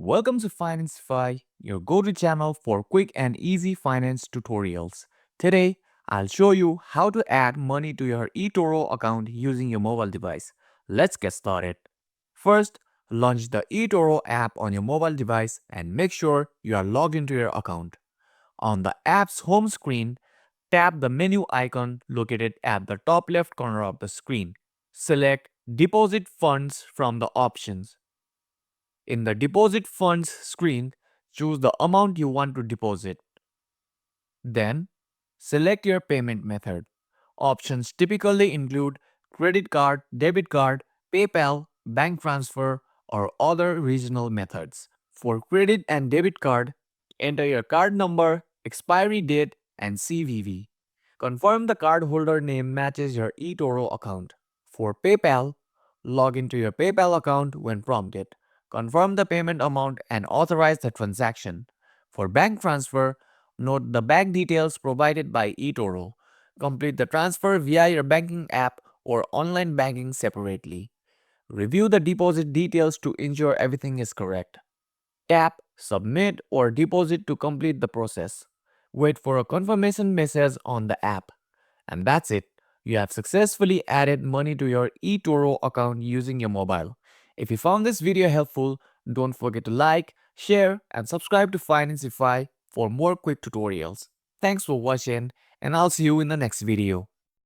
Welcome to Financify, your go-to channel for quick and easy finance tutorials. Today, I'll show you how to add money to your eToro account using your mobile device. Let's get started. First, launch the eToro app on your mobile device and make sure you are logged into your account. On the app's home screen, tap the menu icon located at the top left corner of the screen. Select Deposit Funds from the options. In the Deposit Funds screen, choose the amount you want to deposit. Then, select your payment method. Options typically include credit card, debit card, PayPal, bank transfer, or other regional methods. For credit and debit card, enter your card number, expiry date, and CVV. Confirm the cardholder name matches your eToro account. For PayPal, log into your PayPal account when prompted. Confirm the payment amount and authorize the transaction. For bank transfer, note the bank details provided by eToro. Complete the transfer via your banking app or online banking separately. Review the deposit details to ensure everything is correct. Tap Submit or Deposit to complete the process. Wait for a confirmation message on the app. And that's it. You have successfully added money to your eToro account using your mobile. If you found this video helpful, don't forget to like, share, and subscribe to Financify for more quick tutorials. Thanks for watching, and I'll see you in the next video.